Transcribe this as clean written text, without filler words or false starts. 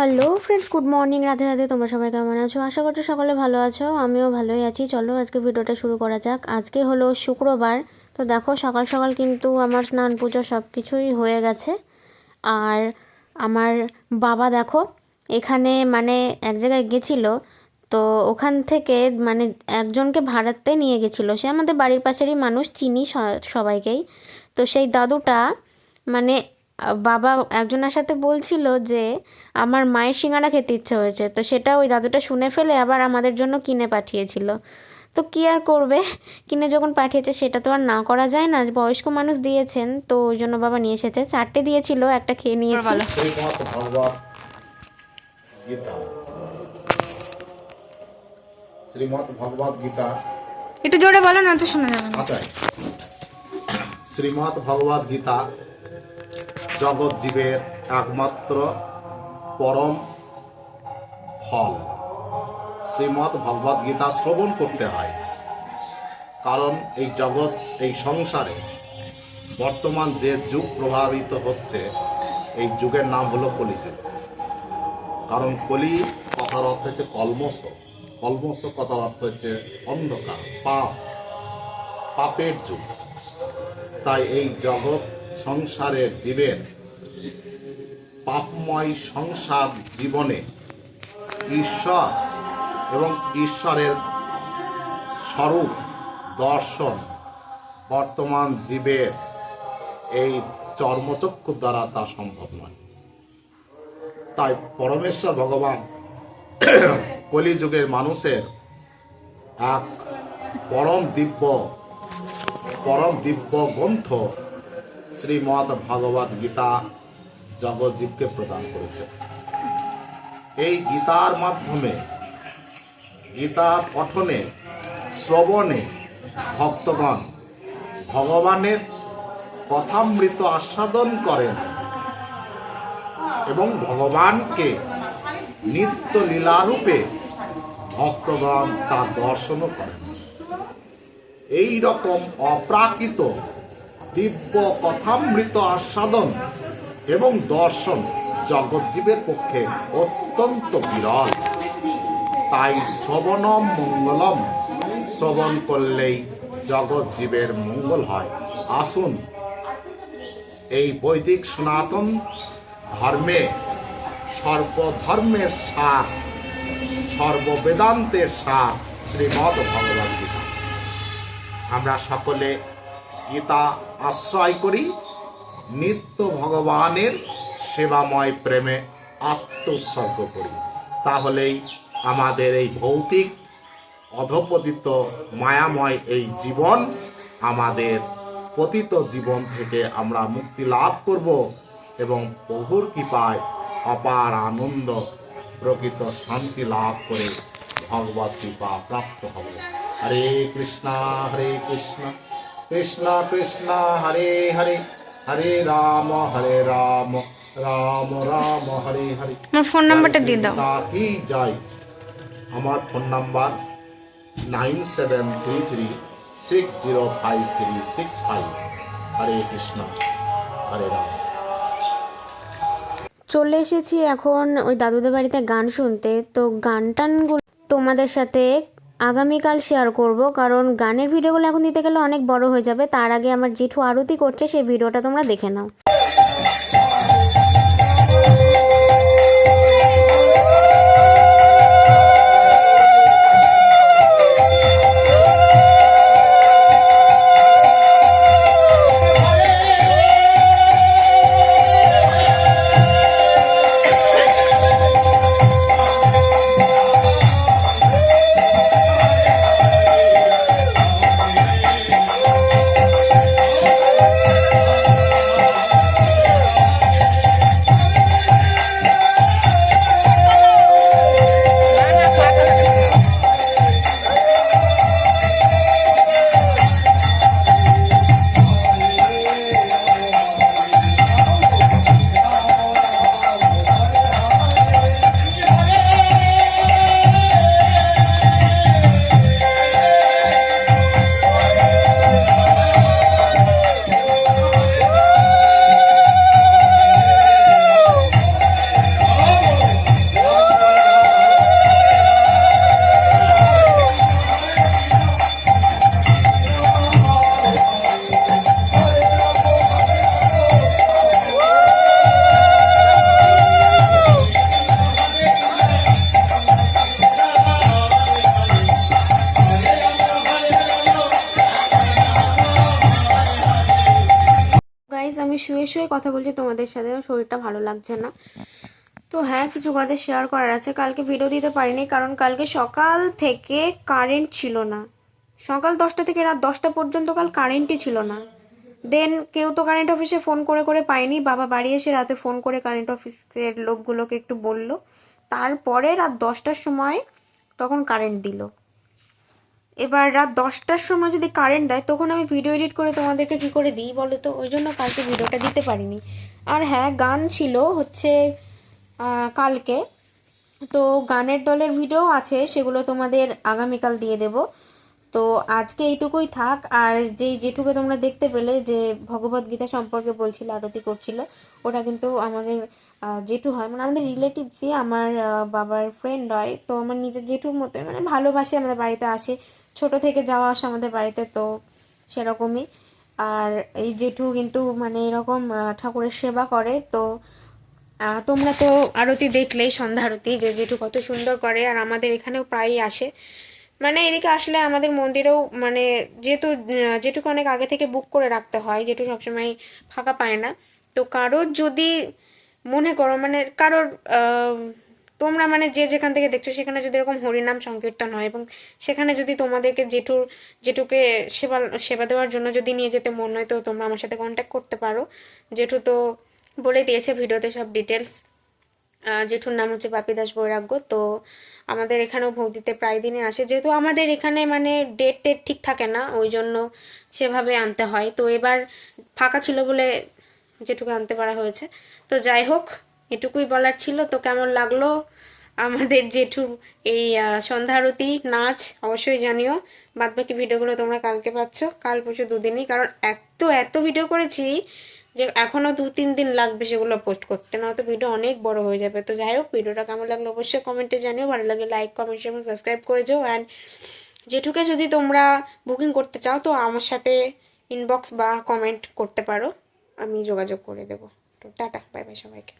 Hello friends, good morning, Radhe Radhe. তোমরা সবাই কেমন আছো? আশা করছি সকলে ভালো আছো, আমিও ভালোই আছি। চলো আজকে ভিডিওটা শুরু করা যাক। আজকে হলো শুক্রবার। তো দেখো সকাল সকাল কিন্তু আমার স্নান পুজো সব কিছুই হয়ে গেছে। আর আমার বাবা দেখো এখানে মানে এক জায়গায় গেছিলো, তো ওখান থেকে মানে একজনকে ভাড়াতে নিয়ে গেছিলো। সে আমাদের বাড়ির পাশেরই মানুষ, চিনি সবাইকেই। তো সেই দাদুটা মানে বাবা একজনের সাথে বলছিল যে আমার মায়ের সিঙ্গারা খেতে ইচ্ছে হয়েছে, তো সেটা ওই দাদুটা শুনে ফেলে আবার আমাদের জন্য কিনে পাঠিয়েছিল। তো কী আর করবে, কিনে যখন পাঠিয়েছে সেটা তো আর না করা যায় না, বয়স্ক মানুষ দিয়েছেন তো ওই জন্য বাবা নিয়ে এসেছে। 4টে দিয়েছিল, একটা খেয়ে নিয়েছি। শ্রীমৎ ভগবত গীতা একটু জোরে বলো না, তো শোনা যাবে না। আচ্ছা, শ্রীমৎ ভগবত গীতা জগৎ জীবের একমাত্র পরম ফল। শ্রীমৎ ভগবত গীতা শ্রবণ করতে হয়, কারণ এই জগৎ, এই সংসারে বর্তমান যে যুগ প্রভাবিত হচ্ছে, এই যুগের নাম হলো কলিযুগ। কারণ কলি কথার অর্থ হচ্ছে কলমশ, কলমশ কথার অর্থ হচ্ছে অন্ধকার, পাপের যুগ। তাই এই জগৎ সংসারের জীবের পাপময় সংসার জীবনে ঈশ্বর এবং ঈশ্বরের স্বরূপ দর্শন বর্তমান জীবের এই চর্মচক্ষু দ্বারা তা সম্ভব নয়। তাই পরমেশ্বর ভগবান কলিযুগের মানুষের এক পরম দিব্য গ্রন্থ শ্রীমৎ ভগবত গীতা জগৎজীবকে প্রদান করেছে। এই গীতার মাধ্যমে, গীতা পঠনে শ্রবণে ভক্তগণ ভগবানের কথামৃত আস্বাদন করেন এবং ভগবানকে নিত্য লীলারূপে ভক্তগণ তা দর্শনও করেন। এই রকম অপ্রাকৃত দিব্য কথামৃত আস্বাদন এবং দর্শন জগৎজীবের পক্ষে অত্যন্ত বিরল। তাই শ্রবণম মঙ্গলম, শ্রবণ করলেই জগৎজীবের মঙ্গল হয়। আসুন এই বৈদিক সনাতন ধর্মে সর্বধর্মের সার, সর্ববেদান্তের সার শ্রীমৎ ভগবত গীতা। আমরা সকলে গীতা আশ্রয় করি, নিত্য ভগবানের সেবাময় প্রেমে আত্মোৎসর্গ করি। তাহলেই আমাদের এই ভৌতিক অধপতিত মায়াময় এই জীবন, আমাদের পতিত জীবন থেকে আমরা মুক্তি লাভ করব এবং প্রভুর কৃপায় অপার আনন্দ, প্রকৃত শান্তি লাভ করে ভগবত কৃপা প্রাপ্ত হব। হরে কৃষ্ণ কৃষ্ণ কৃষ্ণ হরে হরে, হরে রাম রাম রাম হরে হরে। আমার ফোন নাম্বারটা দিয়ে দাও। কি যাই, আমার ফোন নাম্বার 9733605365। হরে কৃষ্ণ, হরে রাম। চলে এসেছি এখন ওই দাদুদের বাড়িতে গান শুনতে। তো গান টানগুলো তোমাদের সাথে আগামীকাল শেয়ার করব, কারণ গানের ভিডিওগুলো এখন দিতে গেলে অনেক বড় হয়ে যাবে। তার আগে আমার জেঠু আরতি করছে, সেই ভিডিওটা তোমরা দেখে নাও। শুয়ে শুয়ে কথা বলছি তোমাদের সাথে, শরীরটা ভালো লাগছে না। তো হ্যাঁ, কিছু কথা শেয়ার করার আছে। কালকে ভিডিও দিতে পারিনি কারণ কালকে সকাল থেকে কারেন্ট ছিল না। সকাল 10টা থেকে রাত 10টা পর্যন্ত কাল কারেন্টই ছিল না। দেন কেউ তো কারেন্ট অফিসে ফোন করে করে পায়নি, বাবা বাড়ি এসে রাতে ফোন করে কারেন্ট অফিসের লোকগুলোকে একটু বলল, তারপরে রাত 10টার সময় তখন কারেন্ট দিল। এবার রাত 10টার সময় যদি কারেন্ট দেয় তখন আমি ভিডিও এডিট করে তোমাদেরকে কি করে দিই বলো তো, ওই জন্য কালকে ভিডিওটা দিতে পারিনি। আর হ্যাঁ, গান ছিল হচ্ছে কালকে, তো গানের দলের ভিডিও আছে, সেগুলো তোমাদের আগামীকাল দিয়ে দেব। তো আজকে এইটুকুই থাক। আর যেটুকু তোমরা দেখতে পেলে যে ভগবত গীতা সম্পর্কে বলছিল, আরতি করছিল, ওটা কিন্তু আমাদের জেঠু হয়, মানে আমাদের রিলেটিভসই, আমার বাবার ফ্রেন্ড হয়। তো আমার নিজের জেঠুর মতোই, মানে ভালোবাসে, আমাদের বাড়িতে আসে, ছোট থেকে যাওয়া আসা আমাদের বাড়িতে, তো সেরকমই। আর এই জেঠু কিন্তু মানে এরকম ঠাকুরের সেবা করে। তো তোমরা তো আরতি দেখলেই, সন্ধ্যা আরতি, যে জেঠু কত সুন্দর করে, আর আমাদের এখানেও প্রায়ই আসে। মানে এদিকে আসলে আমাদের মন্দিরেও মানে যেহেতু যেটুকু অনেক আগে থেকে বুক করে রাখতে হয়, যেটু সবসময় ফাঁকা পায় না। তো কারোর যদি মনে করো মানে কারোর তোমরা মানে যে যেখান থেকে দেখছো সেখানে যদি এরকম হরিনাম সংকীর্তন হয় এবং সেখানে যদি তোমাদেরকে জেঠুকে সেবা সেবা দেওয়ার জন্য যদি নিয়ে যেতে মন হয়, তো তোমরা আমার সাথে কন্ট্যাক্ট করতে পারো। জেঠু তো বলে দিয়েছে ভিডিওতে সব ডিটেলস। জেঠুর নাম হচ্ছে বাপি দাস বৈরাগ্য। তো আমাদের এখানেও ভোগ দিতে প্রায় দিনই আসে, যেহেতু আমাদের এখানে মানে ডেট টেট ঠিক থাকে না, ওই জন্য সেভাবে আনতে হয়। তো এবার ফাঁকা ছিল বলে যেটুকু আনতে পারা হয়েছে। তো যাই হোক, এটুকুই বলার ছিল। তো কেমন লাগলো আমাদের জেঠুর এই সন্ধ্যা আরতি নাচ অবশ্যই জানিও। বাদবাকি ভিডিওগুলো তোমরা কালকে পাচ্ছ, কাল পরশু দুদিনই, কারণ এত এত ভিডিও করেছি যে এখনো 2-3 দিন লাগবে সেগুলো পোস্ট করতে, না তো ভিডিও অনেক বড় হয়ে যাবে। তো যাই হোক, ভিডিওটা কেমন লাগলো অবশ্যই কমেন্টে জানিও, ভালো লাগে লাইক কমেন্ট এবং সাবস্ক্রাইব করে যাও। অ্যান্ড জেঠুকে যদি তোমরা বুকিং করতে চাও তো আমার সাথে ইনবক্স বা কমেন্ট করতে পারো, আমি যোগাযোগ করে দেবো। তো টাটা, বাই বাই সবাইকে।